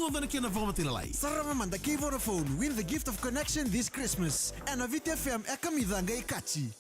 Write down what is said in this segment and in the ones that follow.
Mondana Kena Vomatilai. Sarava Manda K Vodafone. Win the gift of connection this Christmas. And a VTFM Ekamidanga Ikachi.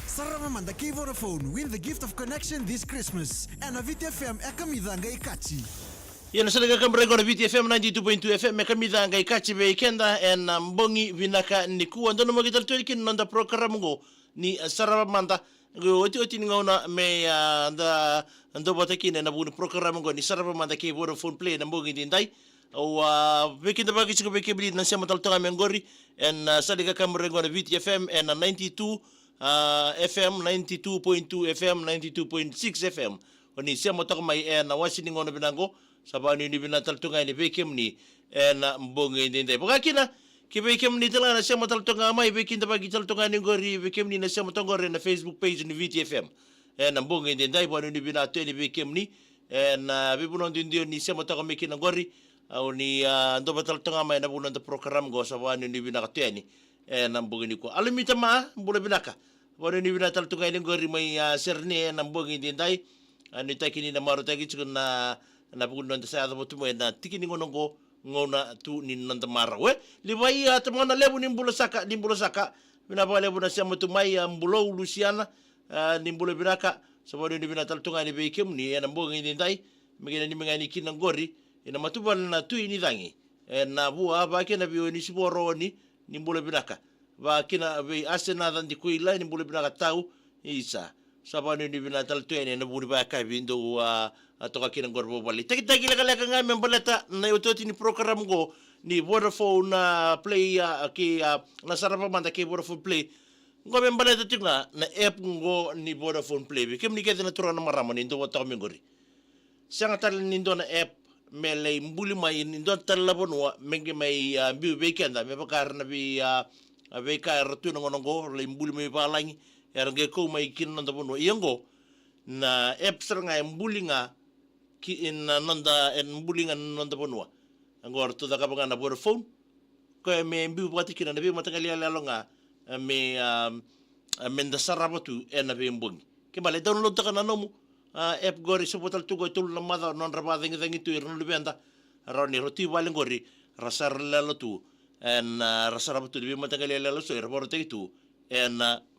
Sarava Manda K Vodafone. Win the gift of connection this Christmas. And a VTFM Ekamidanga Ikachi. Yana salaga kamrego na VTFM 92.2 FM mekamidanga ikachi be kenda en mbongi vinaka niku andono magital tulikin nanda program go ni Sarava Manda go oti ngona me anda ando botakin na bunu program go ni Sarava Manda K Vodafone play na mbongi dindai o weekend bagi chico beke bili na sema taltonga mengori en salaga kamrego na VTFM en 92 FM 92.2 FM 92.6 FM oni sema toka mai en wasini ngona binango sabani ni binatal tunga ni bekem ni na mbonge ndende bukakina kibekem ni tala na sema tal tunga mai bekin da bagi tal tunga ni gori bekem ni na sema tongore na Facebook page ni VTFM na mbonge ndende bani ni binato ni bekem ni na bibunon dindio ni sema toka mekin na gori au ni ndo batal tunga mai na bunon da program go sabani ni binakateni na mbonge ni ko alimita ma mbula binaka Wano ni vina taltunga ini ngori mai serne na mbongi dindai. Ni taki ni na maro taki chukun na bugun nanda sa adamu tumo na tiki ni ngonongo ngona tu ni nanda mara. We liwai temana lebu ni mbulo saka vina ba lebu na siamu tumai mbulo Luciana ni mbulo binaka. So wano ni vina taltunga ini beikem ni na mbongi dindai. Megena ni mengani kina ngori ina matubal na tu ini dangi. Na bua ba kena bio ni siboro ni mbulo binaka. Va kina ve asena dan di kuila ni bule bina tau isa sabani ni bina tal tuene na buri ba ka vindo atoka kina gorbo bali taki la nga membaleta na utoti ni program go ni Vodafone play ki na Sarava manda ki Vodafone play ngo membaleta tinga na app ngo ni Vodafone play kem ni kete na turana marama ni ndo wata mengori sanga tal ni ndo na app mele mbuli mai ni ndo tal labonwa mengi mai bi weekend me bakar na bi ave ka ratu ngonongo le mbuli me balangi erge ko mai kin nanda bono yengo na epsra nga mbulinga ki in nanda en mbulinga nanda bono angor to da kabanga na Vodafone ko me mbi bati kin na be matangali ala longa me menda Sarava tu en ave mbongi ke male download ta kana nomu app gori sopotal tu go tul na mada non rabada ngi tu irno lebenda roni roti wale ngori rasar lalo tu en rasara tu di matagali lalo so erborte itu en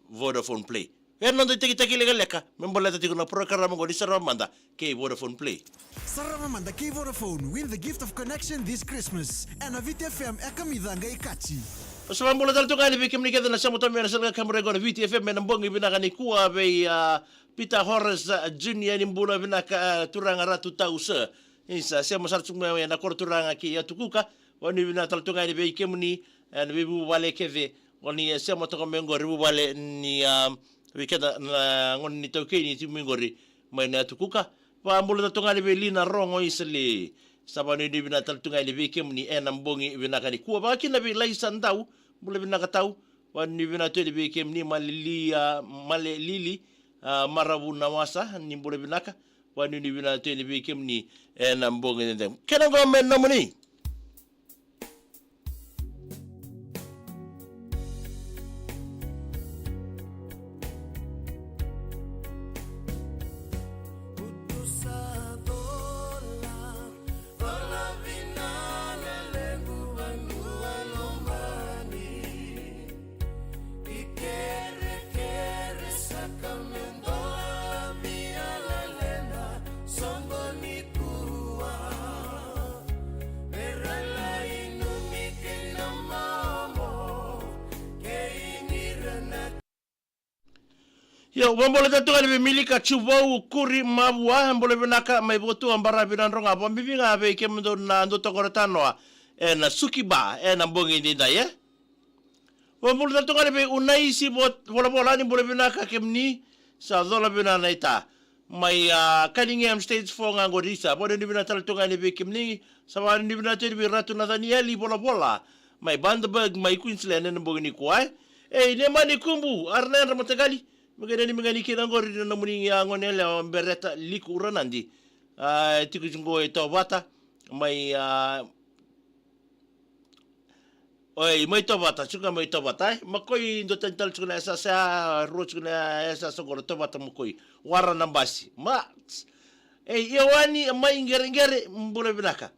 Vodafone play en non de tiki leka memboleta tiko na program go di Sarava manda ke Vodafone play Sarava manda ke Vodafone win the gift of connection this Christmas and a VTFM ekamidanga ikachi. So mambola tal tunga ni bikim ni kada na samu tamya na salga kamera go VTFM men mbongi binaka ni kuwa be Peter Horace Junior ni mbula binaka turanga ratu tausa isa sema sartsuma na kor turanga ki ya tukuka wani bina taltunga ni be kemni en bibu wale keve wani sema to mengo ribu wale ni wikeda na ngoni ni toke ni timingori maina tukuka wa mbulu taltunga ni be lina rongo isle sabani ni bina taltunga ni be kemni en mbongi bina kani kuwa ba kina be laisan tau mbulu bina katau wani bina to be kemni male lili marabu nawasa ni mbulu binaka wani ni bina to be kemni en mbongi ndem kenango men nomuni. Yo, wambole tatu kali bimilika chubau kuri mabua mbole binaka mai botu ambara binandronga bombivinga ave kemdo na ndo tokoretanoa na sukiba na mbongi ndinda ye. Wambole tatu kali be unaisi bot bola ni mbole binaka kemni sa dola binana ita. Mai Cunningham Stage 4 ngangorisa bode ni binata tunga ni be kemni sa ni binata bi ratu na Danieli bola mai Vandenberg mai Queensland na mbongi ni kwai. Ne mani kumbu arnen ramatagali mengani kina ngori na muni ya ngonele bereta likura nandi tiku jungo ito bata mai mai to bata chuka mai to bata makoi ndo tental chuna esa sa ro chuna esa sogoro to bata makoi wara nambasi yawani mai ngere mbule binaka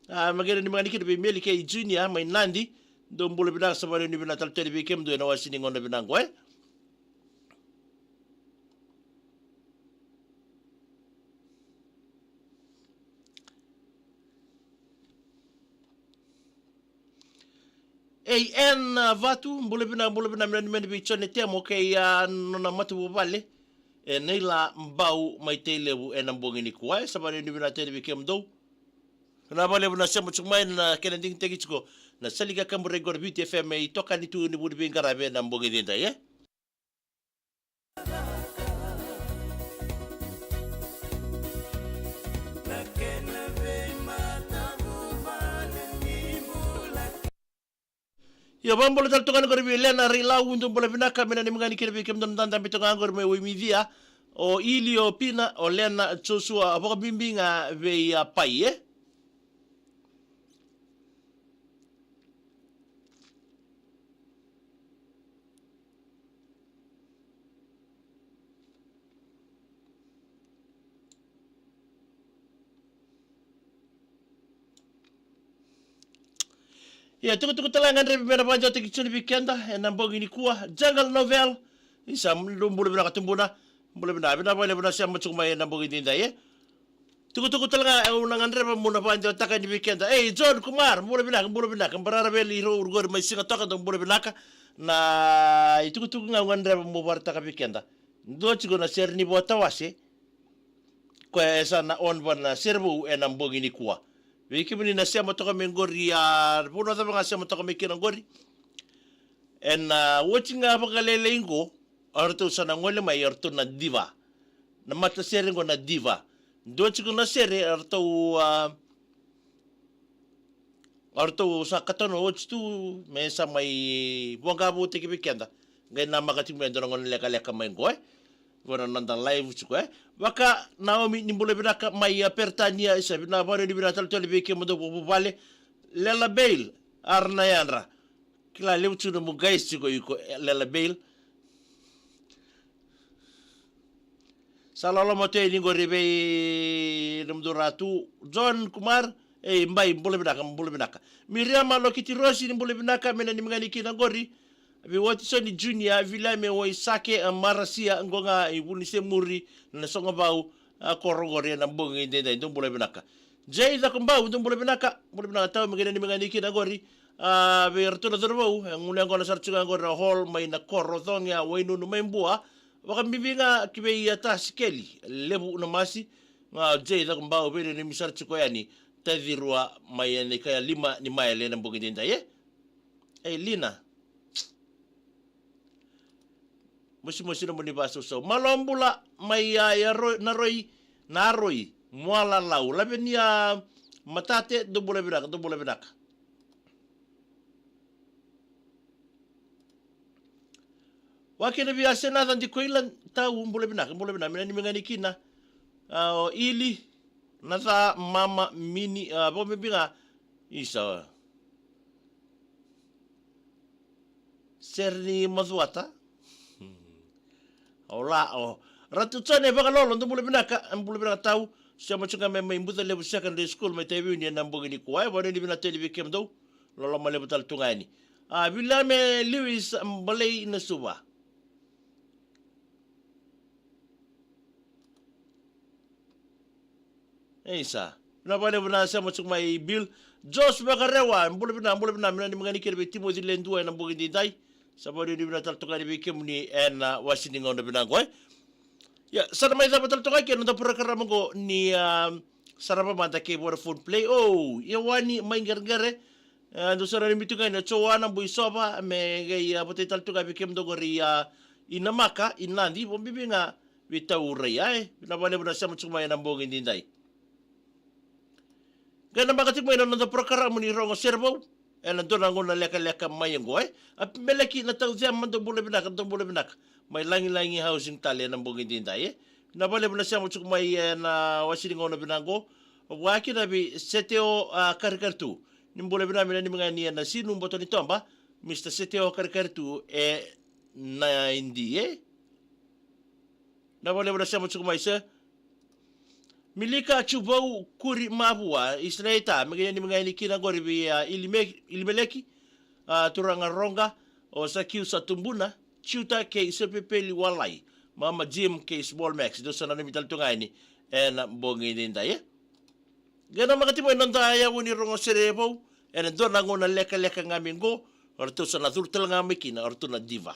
mengani kina be meli ke junior mai nandi ndo mbule binaka sabari ni binatal tele be kem do na wasini ngona binango en vatu mbule bina men bi chone temo ke nona matu vale nei la mbau mai telebu mbongi ni kuai sabani ni bina tele bi kemdo na vale buna sema chumai na kenending tegichko na saliga kambre gor VTFM i toka ni tu ni budi bingara be na mbongi dinda ye Yo bambolo tal tokan ko bi lena rila undu bola binaka mena ni mangani kire bi kem don tanda bitonga ngor me wimidia o ilio pina o lena chosua abo bimbinga ve ya pai Ya, tuku talangan rebe mena banjo te kichuni weekenda na mbongi ni kuwa jungle novel isa mbule bina katumbuna mbule bina bina bale bina sia machuma na mbongi dinda ye tuku talanga unangan rebe muna banjo taka ni weekenda John Kumar mbule bina kambarara beli ro urgor mai singa toka dong mbule bina ka na tuku ngangan rebe mo bar taka weekenda ndo chigo na ser ni bota wase kwa esa na on bana serbu na mbongi ni kuwa Wiki mini na siya motoka mengori ya puno ta mga siya motoka mekina ngori. And watching nga pakalele ingo arto sa nangole may arto na diva. Na mata sere ngo na diva. Dochi ko na sere arto sa katono watch tu mesa may buwang kabuti kibikenda. Ngayon na makating mo yung ngon leka mengo Wana nanda live chuko Waka Naomi nimbule binaka mai pertania isa bina bari ni binata tole beke mo do bale lela bail arna yanra kila lew chuno mo guys chuko yuko lela bail salalo mo te ningo ribe numduratu John Kumar mbai mbule binaka Miriam Lokiti Rosi nimbule binaka mena nimngani kina gori Abi wati so ni junior vila me wo isake marasia ngonga ibunise muri na songa bau korogore na mbongi ndenda ndombule binaka jei da kumbau ndombule binaka taw mengene ni mengani kina gori be rtuna dorbo ngule ngola sarchuga ngora hall mai na korozonga wainu no membua waka mbinga kibe yata skeli lebu na masi jei da kumbau be ni misarchuko yani tadhirwa mai ne kaya lima ni mai le na mbongi ndenda ye Lina Musi na muni baso so malombula mai naroi muala lau labe ni matate do bule binaka Wakina biya sena dan di koilan tau bule binaka mina ni mengani kina ili nasa mama mini bombe binga isa serni mazuata Ratu tsane baka lolo ndo mbule binaka tau siya machunga me imbuta level secondary school may tayo ni nambong ni kuwai wala ni binata ni bikem daw lolo malebu tal tungani bila me Lewis balay na suba Isa na bale bana siya machunga may bill Jos bakarewa mbule bina mina ni mga ni kirbe Timothy Lendua nambong ni day Sabari ni binatal tungani bikem ni wasining on binango Ya, sana may dapat tungay kaya nanda pura karamango ni Sarava Mada kay Vodafone Play. Yawani may gargare. Ando sana ni mitungay na chowana buisoba me gay pati tal tungay bikem dogori inamaka inlandi bombibi nga bitauray ay pinabali mo na siya matsumay ng bongin dinday. Ganang bakatik mo nanda pura karamo ni Rongo Servo. Nandun ang una leka-leka mayango At melaki na tao siya man bule binaka. May langi-langi housing tali ng bungin din tayo. Nabali mo na siya mo may na wasiling na binango. Waki na bi seteo karikartu. Nimbule binamin na mga niya na sinong boto nito ba? Mr. Seteo karikartu na hindi Nabali mo na siya mo may sa Milika chubau kuri mabua Israeta magaya ni mga inikina bi ilimeleki turanga ronga o sa kiu sa tumbuna chuta kay sepepeli walay mama Jim kay small max do sa nanimital tungani bongi din tayo Ganang makatipo nandaya ni rongo serebo do nango na leka-leka ngamin go orto sa naturtal nga mikina orto na diva